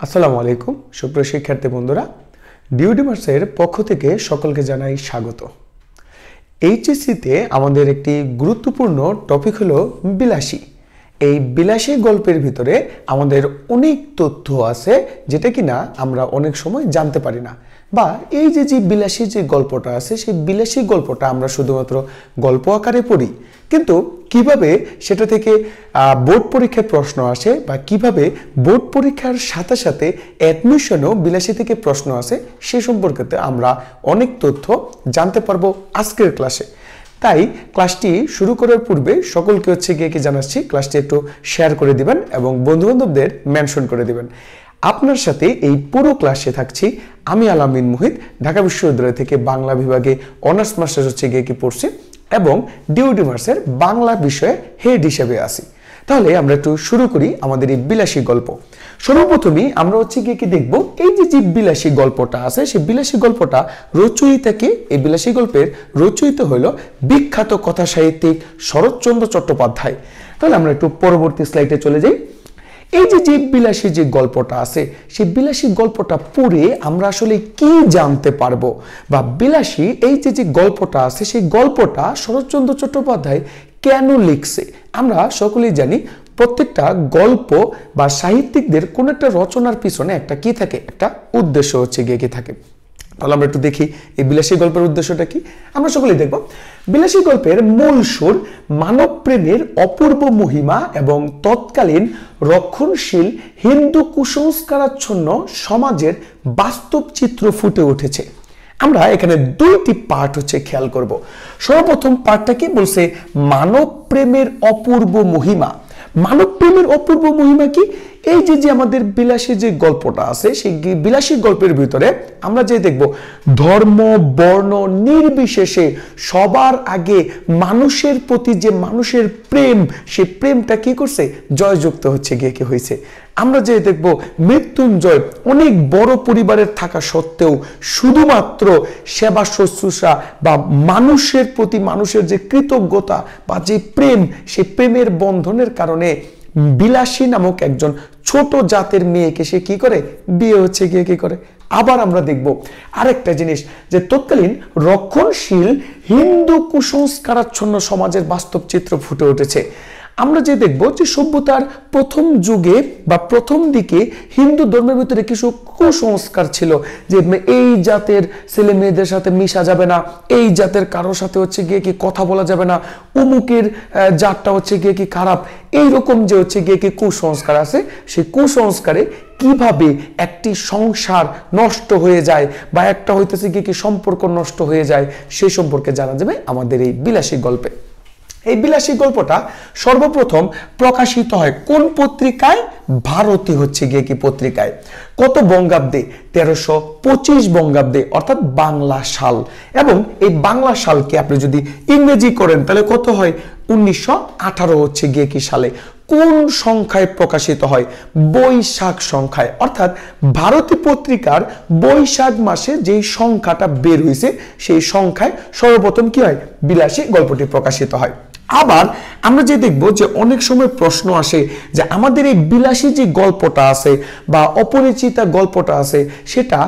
আসসালামু আলাইকুম সুপ্রিয় শিক্ষার্থী বন্ধুরা, ডিউডিমার্সের পক্ষ থেকে সকলকে জানাই স্বাগত। এইচএসসিতে আমাদের একটি গুরুত্বপূর্ণ টপিক হলো বিলাসী। এই বিলাসী গল্পের ভিতরে আমাদের অনেক তথ্য আছে যেটা কিনা আমরা অনেক সময় জানতে পারি না, বা এই যে বিলাসী যে গল্পটা আছে সেই বিলাসী গল্পটা আমরা শুধুমাত্র গল্প আকারে পড়ি, কিন্তু কিভাবে সেটা থেকে বোর্ড পরীক্ষায় প্রশ্ন আসে বা কিভাবে বোর্ড পরীক্ষার সাথে সাথে অ্যাডমিশনও বিলাসী থেকে প্রশ্ন আসে সে সম্পর্কে আমরা অনেক তথ্য জানতে পারবো আজকের ক্লাসে। তাই ক্লাসটি শুরু করার পূর্বে সকলকে কি জানাচ্ছি, ক্লাসটি একটু শেয়ার করে দিবেন এবং বন্ধুবান্ধবদের মেনশন করে দিবেন। আপনার সাথে এই পুরো ক্লাসে থাকছি আমি আলামিন মুহিত, ঢাকা বিশ্ববিদ্যালয় থেকে বাংলা বিভাগে অনার্স মাস্টার্স কি পড়ছি এবং ডিউডিমার্সের বাংলা বিষয়ে হেড হিসেবে আছি। তাহলে আমরা একটু শুরু করি আমাদের এই বিলাসী গল্প। সর্বপ্রথমেই আমরা কি দেখব, এই যে বিলাসী গল্পটা আছে সেই বিলাসী গল্পটা রচয়িতাকে, এই বিলাসী গল্পের রচয়িতা হলো বিখ্যাত কথা সাহিত্যিক শরৎচন্দ্র চট্টোপাধ্যায়। তাহলে আমরা একটু পরবর্তী স্লাইডে চলে যাই। এই যে বিলাসী যে গল্পটা আছে সেই বিলাসী গল্পটা পড়ে আমরা আসলে কি জানতে পারবো, বা বিলাসী এই যে গল্পটা আছে সেই গল্পটা শরৎচন্দ্র চট্টোপাধ্যায় কেন লিখছে। আমরা সকলেই জানি প্রত্যেকটা গল্প বা সাহিত্যিকদের কোন একটা রচনার পিছনে একটা কি থাকে, একটা উদ্দেশ্য কি থাকে। তাহলে আমরা একটু দেখি এই বিলাসী গল্পের উদ্দেশ্যটা কি। আমরা সকলেই দেখব বিলাসী গল্পের মূল সুর মানব প্রেমের অপূর্ব মহিমা এবং তৎকালীন রক্ষণশীল হিন্দু কুসংস্কারাচ্ছন্ন সমাজের বাস্তব চিত্র ফুটে উঠেছে। আমরা এখানে দুইটি পার্ট খেয়াল করব। সর্বপ্রথম পার্টটা কি বলছে, মানব প্রেমের অপূর্ব মহিমা। মানব প্রেমের অপূর্ব মহিমা কি? এই যে আমাদের বিলাসী যে গল্পটা আছে সেই বিলাসী গল্পের ভিতরে আমরা যে দেখব ধর্ম বর্ণ নির্বিশেষে সবার আগে মানুষের প্রতি যে মানুষের প্রেম, সেই প্রেমটা কি করছে, জয়যুক্ত কি হয়েছে। আমরা যে দেখব মৃত্যুঞ্জয় অনেক বড় পরিবারের থাকা সত্ত্বেও শুধুমাত্র সেবা শুশ্রূষা বা মানুষের প্রতি মানুষের যে কৃতজ্ঞতা বা যে প্রেম, সেই প্রেমের বন্ধনের কারণে বিলাসী নামক একজন ছোট জাতের মেয়েকে সে কি করে, বিয়ে কি করে। আবার আমরা দেখব আরেকটা জিনিস, যে তৎকালীন রক্ষণশীল হিন্দু কুসংস্কারাচ্ছন্ন সমাজের বাস্তব চিত্র ফুটে উঠেছে। আমরা যে দেখব যে সভ্যতার প্রথম যুগে বা প্রথম দিকে হিন্দু ধর্মের ভিতরে কিছু কুসংস্কার ছিল, যে এই জাতের ছেলে মেয়েদের সাথে মিশা যাবে না, এই জাতের কারোর সাথে কি কথা বলা যাবে না, অমুকের জাতটা কি খারাপ, এইরকম যে কি কুসংস্কার আছে, সেই কুসংস্কারে কিভাবে একটি সংসার নষ্ট হয়ে যায় বা একটা হইতেছে কি সম্পর্ক নষ্ট হয়ে যায়, সেই সম্পর্কে জানা যাবে আমাদের এই বিলাসী গল্পে। এই বিলাসী গল্পটা সর্বপ্রথম প্রকাশিত হয় কোন পত্রিকায়? ভারতী কি পত্রিকায়। কত বঙ্গাব্দে? 1325 বঙ্গাব্দে, অর্থাৎ বাংলা সাল। এবং এই বাংলা সালকে আপনি যদি ইংরেজি করেন তাহলে কত হয়? 1918 কি সালে। কোন সংখ্যায় প্রকাশিত হয়? বৈশাখ সংখ্যায়। অর্থাৎ ভারতী পত্রিকার বৈশাখ মাসে যে সংখ্যাটা বের হয়েছে সেই সংখ্যায় সর্বপ্রথম কি হয়, বিলাসী গল্পটি প্রকাশিত হয়। আবার আমরা যে দেখব যে অনেক সময় প্রশ্ন আসে যে আমাদের এই বিলাসী যে গল্পটা আছে বা অপরিচিতা গল্পটা আছে সেটা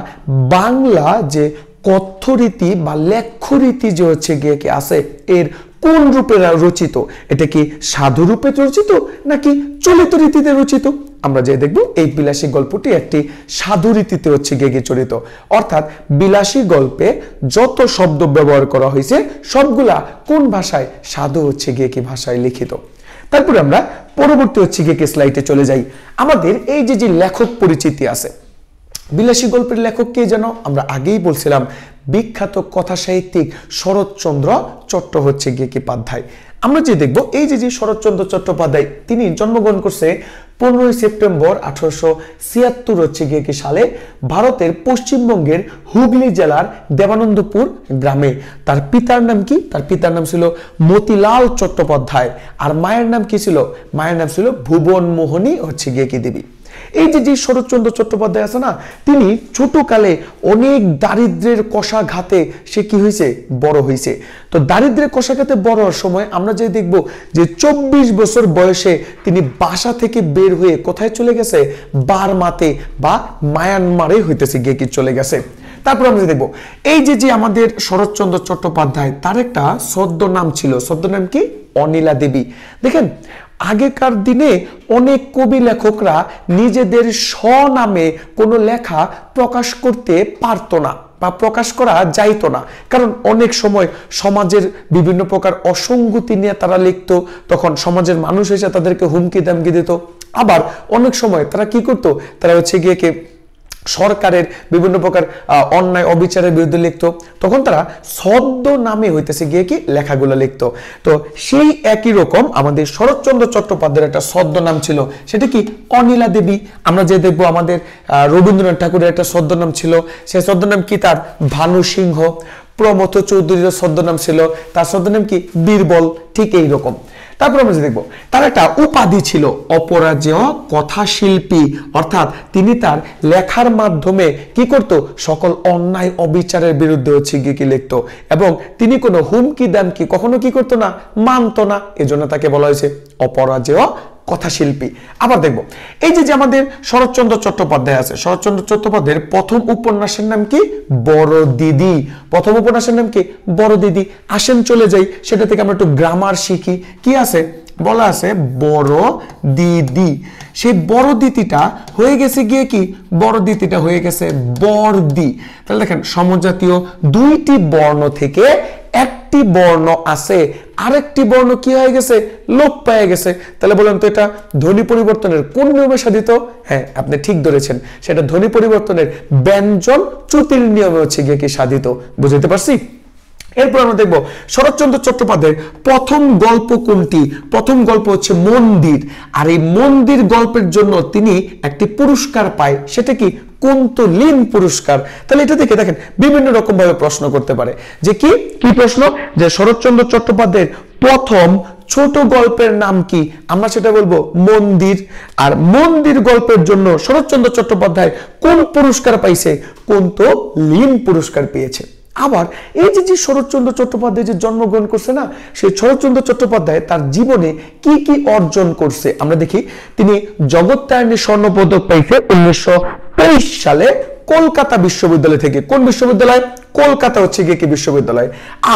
বাংলা যে কথ্যরীতি বা লেখ্যরীতি যে কি আছে এর কোন রূপে রচিত, এটা কি সাধু রূপে রচিত নাকি চলিত রীতিতে রচিত। আমরা যে দেখব এই বিলাসী গল্পটি একটি সাধু রীতিতে কি চলিত, অর্থাৎ বিলাসী গল্পে যত শব্দ ব্যবহার করা হয়েছে সবগুলা কোন ভাষায়? সাধু কি ভাষায় লিখিত। তারপরে আমরা পরবর্তী কি স্লাইডে চলে যাই। আমাদের এই যে লেখক পরিচিতি আছে, বিলাসী গল্পের লেখক কে যেন? আমরা আগেই বলছিলাম বিখ্যাত কথা সাহিত্যিক শরৎচন্দ্র চট্টোপাধ্যায়। আমরা যে দেখব এই যে শরৎচন্দ্র চট্টোপাধ্যায় তিনি জন্মগ্রহণ করছে 15 সেপ্টেম্বর 1876 কি সালে ভারতের পশ্চিমবঙ্গের হুগলি জেলার দেবানন্দপুর গ্রামে। তার পিতার নাম কি? তার পিতার নাম ছিল মতিলাল চট্টোপাধ্যায়। আর মায়ের নাম কি ছিল? মায়ের নাম ছিল ভুবনমোহিনী কি দেবী। এই যে শরৎচন্দ্র চট্টোপাধ্যায় আছে না, তিনি ছোটকালে অনেক দারিদ্রের কষাঘাতে সে কি হয়েছে, বড় হয়েছে। তো দারিদ্রের কষাঘাতে বড় হওয়ার সময় আমরা যে দেখব যে 24 বছর বয়সে তিনি বাসা থেকে বের হয়ে কোথায় চলে গেছে, বার্মাতে বা মায়ানমারে হইতেছে গিয়ে কি চলে গেছে। তারপর আমরা দেখব এই যে আমাদের শরৎচন্দ্র চট্টোপাধ্যায়, তার একটা ছদ্মনাম ছিল, ছদ্মনাম কি, অনিলা দেবী। দেখেন আগেকার দিনে অনেক কবি লেখকরা নিজেদের স্বনামে কোনো লেখা প্রকাশ করতে পারতো না বা প্রকাশ করা যাইতো না, কারণ অনেক সময় সমাজের বিভিন্ন প্রকার অসঙ্গতি নিয়ে তারা লিখতো, তখন সমাজের মানুষ এসে তাদেরকে হুমকি দামকি দিত। আবার অনেক সময় তারা কি করতো, তারা হচ্ছে গিয়ে সরকারের বিভিন্ন প্রকার অন্যায় অবিচারের বিরুদ্ধে লিখতো, তখন তারা ছদ্ম নামে হইতেছে গিয়ে কি লেখাগুলো লিখতো। তো সেই একই রকম আমাদের শরৎচন্দ্র চট্টোপাধ্যায়ের একটা ছদ্ম নাম ছিল, সেটা কি, অনিলা দেবী। আমরা যে দেখবো আমাদের রবীন্দ্রনাথ ঠাকুরের একটা ছদ্ম নাম ছিল, সেই ছদ্ম নাম কি, তার ভানু সিংহ। প্রমথ চৌধুরীর ছদ্ম নাম ছিল, তার ছদ্ম নাম কি, বীরবল। ঠিক এইরকম। তারপর আমরা দেখবো তার একটা উপাধি ছিল অপরাজেয় কথা শিল্পী, অর্থাৎ তিনি তার লেখার মাধ্যমে কি করত, সকল অন্যায় অবিচারের বিরুদ্ধে হচ্ছে গিয়ে কি লিখতো, এবং তিনি কোনো হুমকি দামকি কখনো কি করতো না, মানতো না, এজন্য তাকে বলা হয়েছে অপরাজেয় কথাশিল্পী। আবার দেখবো এই যে আমাদের শরৎচন্দ্র চট্টোপাধ্যায় আছে, শরৎচন্দ্র চট্টোপাধ্যায়ের প্রথম উপন্যাসের নাম কি, বড় দিদি। প্রথম উপন্যাসের নাম কি, বড় দিদি। আসেন চলে যাই সেটা থেকে আমরা একটু গ্রামার শিখি। কি আছে, বলা আছে বড় দিদি। সেই বড় দিদিটা হয়ে গেছে গিয়ে কি, বড় দিদিটা হয়ে গেছে বর্দি। তাহলে দেখেন সমজাতীয় দুইটি বর্ণ থেকে একটি বর্ণ আছে, আরেকটি বর্ণ কি হয়ে গেছে, লোপ পেয়ে গেছে। তাহলে বলেন তো এটা ধ্বনি পরিবর্তনের কোন নিয়মে সাধিত? হ্যাঁ, আপনি ঠিক ধরেছেন, সেটা ধ্বনি পরিবর্তনের ব্যঞ্জন চ্যুতির নিয়মে হচ্ছে গিয়ে কি সাধিত। বুঝতে পারছি? এরপর আমরা দেখবো শরৎচন্দ্র চট্টোপাধ্যায়ের প্রথম গল্প কোনটি। প্রথম গল্প হচ্ছে মন্দির, আর এই মন্দির গল্পের জন্য তিনি একটি পুরস্কার পায়, সেটা কি, কুন্তলীন পুরস্কার। তাহলে এটা থেকে দেখেন বিভিন্ন রকম ভাবে প্রশ্ন করতে পারে, যে কি কি প্রশ্ন, যে শরৎচন্দ্র চট্টোপাধ্যায়ের প্রথম ছোট গল্পের নাম কি, আমরা সেটা বলবো মন্দির। আর মন্দির গল্পের জন্য শরৎচন্দ্র চট্টোপাধ্যায় কোন পুরস্কার পাইছে, কুন্তলীন পুরস্কার পেয়েছে। আবার এই যে শরৎচন্দ্র চট্টোপাধ্যায় যে জন্মগ্রহণ করছে না, সেই শরৎচন্দ্র চট্টোপাধ্যায় তার জীবনে কি কি অর্জন করছে আমরা দেখি। তিনি জগত্তারিণী স্বর্ণপদক পাইছে 1923 সালে কলকাতা বিশ্ববিদ্যালয় থেকে। কোন বিশ্ববিদ্যালয়? কলকাতা হচ্ছে গিয়ে কি বিশ্ববিদ্যালয়।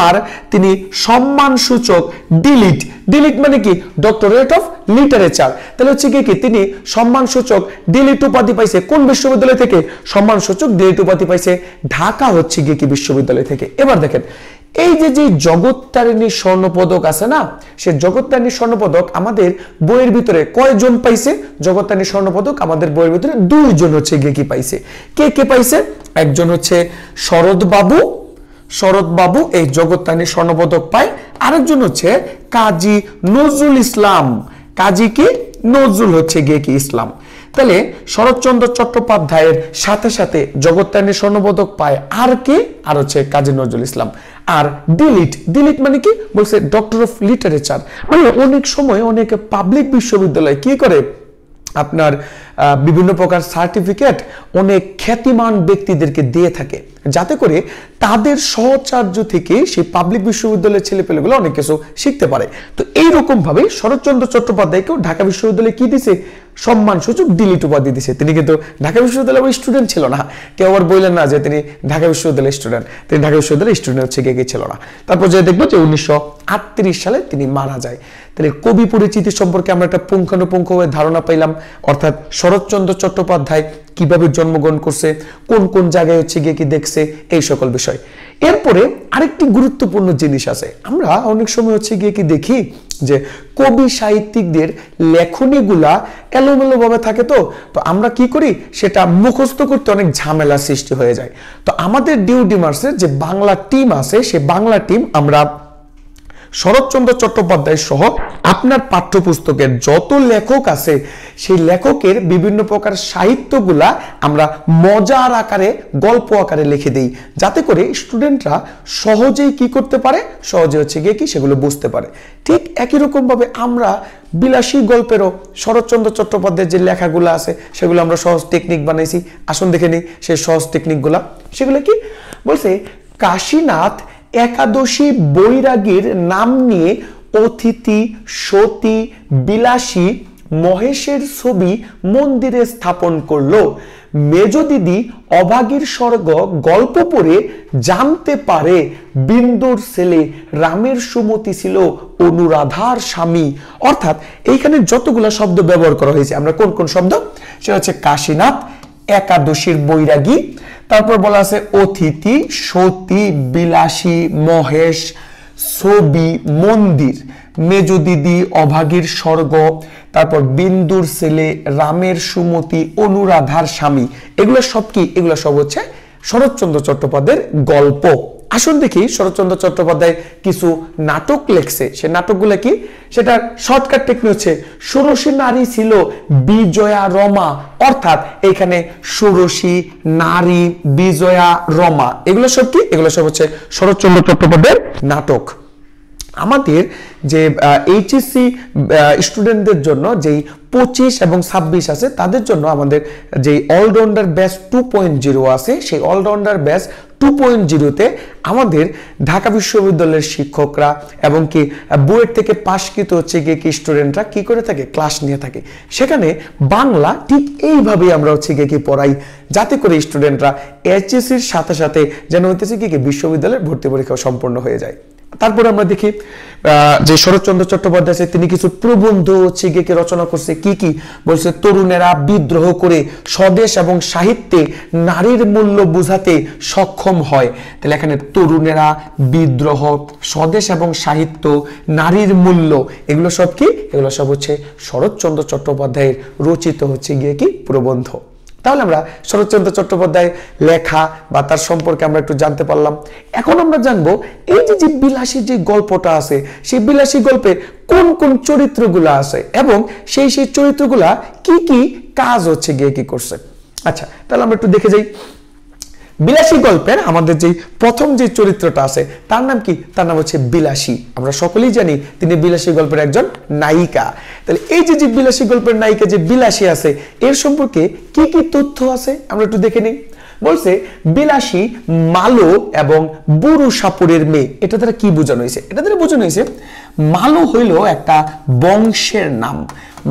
আর তিনি সম্মানসূচক ডিলিট, ডিলিট মানে কি, ডক্টরেট অফ লিটারেচার। তাহলে হচ্ছে গিয়ে কি তিনি সম্মানসূচক ডিলিট উপাধি পাইছে কোন বিশ্ববিদ্যালয় থেকে? সম্মানসূচক ডিলিট উপাধি পাইছে ঢাকা হচ্ছে গিয়ে কি বিশ্ববিদ্যালয় থেকে। এবার দেখেন এই যে জগত্তারিণী স্বর্ণপদক আছে না, সে জগত্তারিণী স্বর্ণপদক আমাদের বইয়ের ভিতরে কয়জন পাইছে? জগত্তারিণী স্বর্ণপদক আমাদের বইয়ের ভিতরে 2 জন হচ্ছে গিয়ে কি পাইছে। কে কে পাইছে? একজন হচ্ছে শরৎ বাবু এই জগত্তারিণী স্বর্ণপদক পায়, আরেকজন হচ্ছে কাজী নজরুল ইসলাম। কাজী কি? নজরুল হচ্ছে গিয়ে কি ইসলাম। তাহলে শরৎচন্দ্র চট্টোপাধ্যায়ের সাথে সাথে জগত্তারিণী স্বর্ণপদক পায় আর কে? আর হচ্ছে কাজী নজরুল ইসলাম। আর ডিলিট, ডিলিট মানে কি বলছে, ডক্টর অফ লিটারেচার। মানে অনেক সময় অনেক পাবলিক বিশ্ববিদ্যালয় কি করে, আপনার বিভিন্ন প্রকার সার্টিফিকেট অনেক খ্যাতিমান ব্যক্তিদেরকে দিয়ে থাকে, যাতে করে তাদের সহচার্য থেকে সেই পাবলিক বিশ্ববিদ্যালয়ের ছেলেপেলেগুলো অনেক কিছু শিখতে পারে। তো এইরকম ভাবে শরৎচন্দ্র চট্টোপাধ্যায়কেও ঢাকা বিশ্ববিদ্যালয়ে কি দিছে? সম্মানসূচক ডিলিট উপাধি দিছে। তিনি কিন্তু ঢাকা বিশ্ববিদ্যালয়ের স্টুডেন্ট ছিল না, কেউ আবার বললেন না যে তিনি ঢাকা বিশ্ববিদ্যালয়ের স্টুডেন্ট, তিনি ঢাকা বিশ্ববিদ্যালয়ের স্টুডেন্ট হচ্ছে গিয়ে ছিল না। তারপর যে দেখবো যে 1938 সালে তিনি মারা যায়। তাহলে কবি পরিচিতি সম্পর্কে আমরা একটা পুঙ্খানুপুঙ্খ ধারণা পাইলাম, অর্থাৎ শরৎচন্দ্র চট্টোপাধ্যায় কিভাবে জন্মগ্রহণ করছে, কোন কোন জায়গায় হচ্ছে গিয়ে কি দেখছে, এই সকল বিষয়। এরপরে আরেকটি গুরুত্বপূর্ণ জিনিস আছে, আমরা অনেক সময় হচ্ছে গিয়ে কি দেখি যে কবি সাহিত্যিকদের লেখনীগুলা এলোমেলো ভাবে থাকে। তো আমরা কি করি, সেটা মুখস্থ করতে অনেক ঝামেলা সৃষ্টি হয়ে যায়। তো আমাদের ডিউ ডিমার্সের যে বাংলা টিম আছে, সে বাংলা টিম আমরা শরৎচন্দ্র চট্টোপাধ্যায় সহ আপনার পাঠ্যপুস্তকের যত লেখক আছে সেই লেখকের বিভিন্ন প্রকার সাহিত্যগুলা আমরা মজার আকারে গল্প আকারে লিখে দেই, যাতে করে স্টুডেন্টরা সহজেই কি করতে পারে, সহজে হচ্ছে গিয়ে কি সেগুলো বুঝতে পারে। ঠিক একই রকম ভাবে আমরা বিলাসী গল্পেরও শরৎচন্দ্র চট্টোপাধ্যায়ের যে লেখাগুলো আছে সেগুলো আমরা সহজ টেকনিক বানাইছি। আসুন দেখে নিই সেই সহজ টেকনিকগুলা। সেগুলো কি বলছে, কাশীনাথ একাদশী বৈরাগীর নাম নিয়ে অতিথি, সতী, বিলাসী, মহেশের ছবি মন্দিরে স্থাপন করলো। মেজ দিদি অভাগীর স্বর্গ গল্প পড়ে জানতে পারে বিন্দুর ছেলে রামের সুমতি ছিল অনুরাধার স্বামী। অর্থাৎ এইখানে যতগুলো শব্দ ব্যবহার করা হয়েছে, আমরা কোন কোন শব্দ, সেটা হচ্ছে কাশীনাথ, একাদশীর বৈরাগী, তারপর বলা আছে অতিথি, সতী, বিলাসী, মহেশ, ছবি, মন্দির, মেজ দিদি অভাগীর স্বর্গ, তারপর বিন্দুর ছেলে রামের সুমতি অনুরাধার স্বামী। এগুলো সব কি, এগুলো সব হচ্ছে শরৎচন্দ্র চট্টোপাধ্যায়ের গল্প। আসুন দেখি শরৎচন্দ্র চট্টোপাধ্যায় কিছু নাটক লেখছে, সে নাটকগুলো কি, সেটার শর্টকাট টেকনিক হচ্ছে ষোড়শী নারী ছিল বিজয়া রমা। অর্থাৎ এখানে ষোড়শী, নারী, বিজয়া, রমা, এগুলো সব কি, এগুলো সব হচ্ছে শরৎচন্দ্র চট্টোপাধ্যায়ের নাটক। আমাদের যে এইচএসসি স্টুডেন্টদের জন্য যেই 25 এবং 26 আছে, তাদের জন্য আমাদের যে অলরাউন্ডার ব্যাচ 2.0 আছে, সেই অলরাউন্ডার ব্যাচ 2.0-তে আমাদের ঢাকা বিশ্ববিদ্যালয়ের শিক্ষকরা এবং কি বুয়েট থেকে পাশকৃত হচ্ছে গিয়ে কি স্টুডেন্টরা কি করে থাকে, ক্লাস নিয়ে থাকে। সেখানে বাংলা ঠিক এইভাবেই আমরা হচ্ছে গিয়ে কি পড়াই, যাতে করে স্টুডেন্টরা এইচএসসির সাথে সাথে যেন হইতেছে কি বিশ্ববিদ্যালয়ের ভর্তি পরীক্ষা সম্পন্ন হয়ে যায়। তারপরে আমরা দেখি যে শরৎচন্দ্র চট্টোপাধ্যায় আছে, তিনি কিছু প্রবন্ধ হচ্ছে গিয়ে রচনা করছে। কি কি বলছে, তরুণেরা বিদ্রোহ করে স্বদেশ এবং সাহিত্যে নারীর মূল্য বোঝাতে সক্ষম হয়। তাহলে এখানে তরুণেরা, বিদ্রোহ, স্বদেশ এবং সাহিত্য, নারীর মূল্য, এগুলো সব কি, এগুলো সব হচ্ছে শরৎচন্দ্র চট্টোপাধ্যায়ের রচিত হচ্ছে গিয়ে কি প্রবন্ধ। তাহলে আমরা শরৎচন্দ্র চট্টোপাধ্যায় লেখা বা তার সম্পর্কে আমরা একটু জানতে পারলাম। এখন আমরা জানবো এই যে বিলাসী যে গল্পটা আছে, সেই বিলাসী গল্পে কোন কোন চরিত্রগুলো আছে এবং সেই চরিত্রগুলা কি কি কাজ হচ্ছে গিয়ে কি করছে। আচ্ছা, তাহলে আমরা একটু দেখে যাই। বিলাসী গল্পের আমাদের যে প্রথম যে চরিত্রটা আছে তার নাম কি, তার নাম হচ্ছে বিলাসী। আমরা সকলেই জানি তিনি বিলাসী গল্পের একজন নায়িকা। তাহলে এই যে বিলাসী গল্পের নায়িকা যে বিলাসী আছে, এর সম্পর্কে কি কি তথ্য আছে আমরা একটু দেখে নিই। বলছে বিলাসী মালো এবং বুড়ো সাপুরের মেয়ে। এটা দ্বারা কি বোঝানো হয়েছে, এটা দ্বারা বোঝানো হয়েছে মালো হইল একটা বংশের নাম।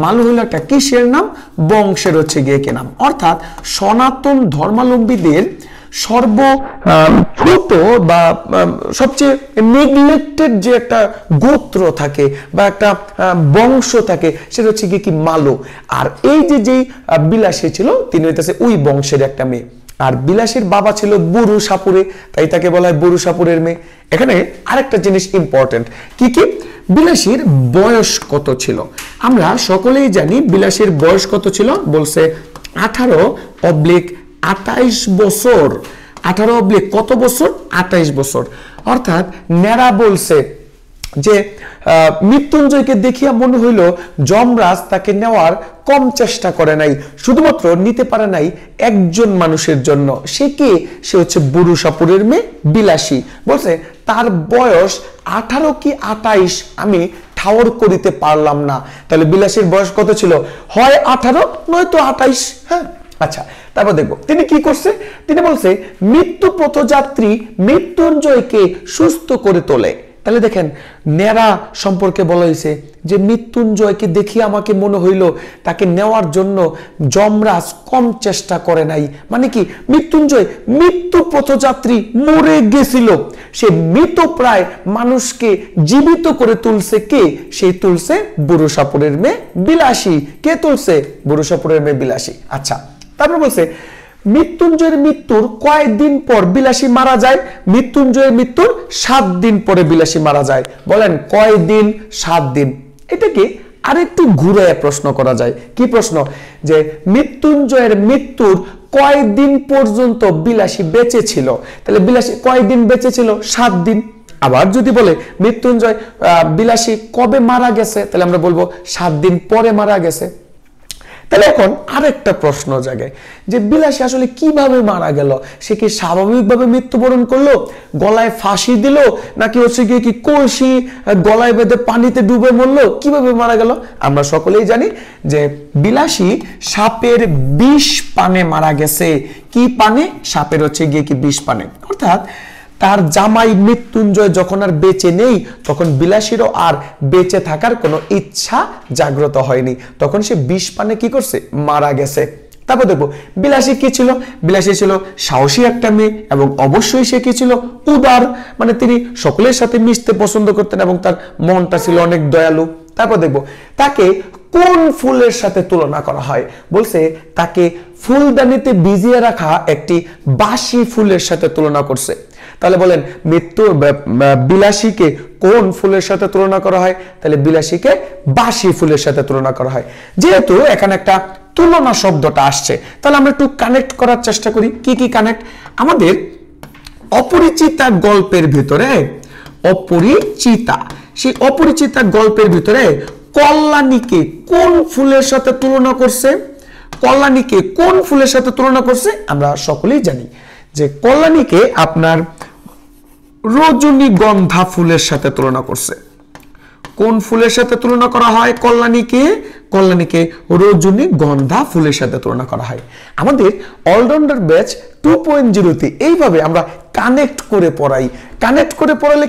মালো হইল একটা কিসের নাম, বংশের হচ্ছে গিয়ে কি নাম। অর্থাৎ সনাতন ধর্মাবলম্বীদের ছোট বা সবচেয়ে নেগলেক্টেড যে একটা গোত্র থাকে বা একটা বংশ থাকে, সেটা হচ্ছে কি মালো। আর এই যে বিলাসী ছিল, তিনি হইতেছে ওই বংশের একটা মেয়ে। আর বিলাসীর বাবা ছিল বুড়ো সাপুরে, তাই তাকে বলা হয় বুড়ো সাপুরের মেয়ে। এখানে আরেকটা জিনিস ইম্পর্টেন্ট, কি কি, বিলাসীর বয়স কত ছিল। আমরা সকলেই জানি বিলাসীর বয়স কত ছিল, বলছে 18/28 বছর। 18 কত বছর, 28 বছর। অর্থাৎ নেরা বলছে যে মৃত্যুঞ্জয়কে দেখিয়া মনে হইল যমরাজ তাকে নেওয়ার কম চেষ্টা করে নাই, শুধুমাত্র নিতে পারে নাই একজন মানুষের জন্য। সে কে, সে হচ্ছে বুড়ো সাপুরের মেয়ে বিলাসী। বলছে তার বয়স 18 কি 28 আমি ঠাওর করিতে পারলাম না। তাহলে বিলাসীর বয়স কত ছিল, হয় 18 নয়তো 28। হ্যাঁ, আচ্ছা, তারপর দেখবো তিনি কি করছে। তিনি বলছে মৃত্যু পথযাত্রী মৃত্যুঞ্জয়কে সুস্থ করে তোলে। তাহলে দেখেন নেরা সম্পর্কে বলা হয়েছে যে মৃত্যুঞ্জয়কে দেখি আমাকে মনে হইল তাকে নেওয়ার জন্য যমরাজ কম চেষ্টা করে নাই। মানে কি, মৃত্যুঞ্জয় মৃত্যু পথযাত্রী, মরে গেছিল, সে মৃত প্রায় মানুষকে জীবিত করে তুলছে কে, সেই তুলছে বুড়ো সাপুরের মেয়ে বিলাসী। কে তুলছে, বুড়ো সাপুরের মেয়ে বিলাসী। আচ্ছা, তারপর বলছে মৃত্যুঞ্জয়ের মৃত্যুর কয়েকদিন পর বিলাসী মারা যায়। মৃত্যুঞ্জয়ের মৃত্যুর 7 দিন পরে বিলাসী মারা যায়। বলেন কয়দিন, 7 দিন। এটাকে আরেকটু ঘুরে প্রশ্ন করা যায়। কি প্রশ্ন, যে মৃত্যুঞ্জয়ের মৃত্যুর কয়দিন পর্যন্ত বিলাসী বেঁচে ছিল। তাহলে বিলাসী কয়দিন বেঁচে ছিল, 7 দিন। আবার যদি বলে মৃত্যুঞ্জয় বিলাসী কবে মারা গেছে, তাহলে আমরা বলবো 7 দিন পরে মারা গেছে। তাহলে এখন আরেকটা প্রশ্ন জাগে যে বিলাসী আসলে কিভাবে মারা গেল? সে কি স্বাভাবিকভাবে মৃত্যুবরণ করলো, গলায় ফাঁসি দিল, নাকি হচ্ছে গিয়ে কি কলসি গলায় বেঁধে পানিতে ডুবে মরলো, কিভাবে মারা গেল? আমরা সকলেই জানি যে বিলাসী সাপের বিষ পানে মারা গেছে। কি পানে? সাপের হচ্ছে গিয়ে কি বিষ পানে। অর্থাৎ তার জামাই মৃত্যুঞ্জয় যখন আর বেঁচে নেই, তখন বিলাসীরও আর বেঁচে থাকার কোনো ইচ্ছা জাগ্রত হয়নি, তখন সে বিষ পানে কি করছে? মারা গেছে। তারপর দেখবো বিলাসী কি ছিল? বিলাসী ছিল সাহসী একটা মেয়ে, এবং অবশ্যই সে কি ছিল? উদার, মানে তিনি সকলের সাথে মিশতে পছন্দ করতেন এবং তার মনটা ছিল অনেক দয়ালু। তারপর দেখবো তাকে কোন ফুলের সাথে তুলনা করা হয়? বলছে তাকে ফুলদানিতে ভিজিয়ে রাখা একটি বাসি ফুলের সাথে তুলনা করছে। তাহলে বলেন বিলাসীকে কোন ফুলের সাথে তুলনা করা হয়? তাহলে বিলাসীকে বাসি ফুলের সাথে তুলনা করা হয়। যেহেতু এখানে একটা তুলনা শব্দটা আসছে, তাহলে আমরা একটু কানেক্ট করার চেষ্টা করি। কি কি কানেক্ট? আমাদের অপরিচিতা গল্পের ভিতরে সেই অপরিচিতা গল্পের ভিতরে কল্যাণীকে কোন ফুলের সাথে তুলনা করছে? কল্যাণীকে কোন ফুলের সাথে তুলনা করছে? আমরা সকলেই জানি যে কল্যাণীকে আপনার রজনীগন্ধা ফুলের সাথে তুলনা করছে। কোন ফুলের সাথে তুলনা করা হয় কল্যাণীকে? কল্যাণীকে রজনীগন্ধা ফুলের সাথে তুলনা করা হয়। আমাদের অলরাউন্ডার ব্যাচ 2.0 তে এইভাবে আমরা কানেক্ট করে পড়াই। কানেক্ট করে পড়ালে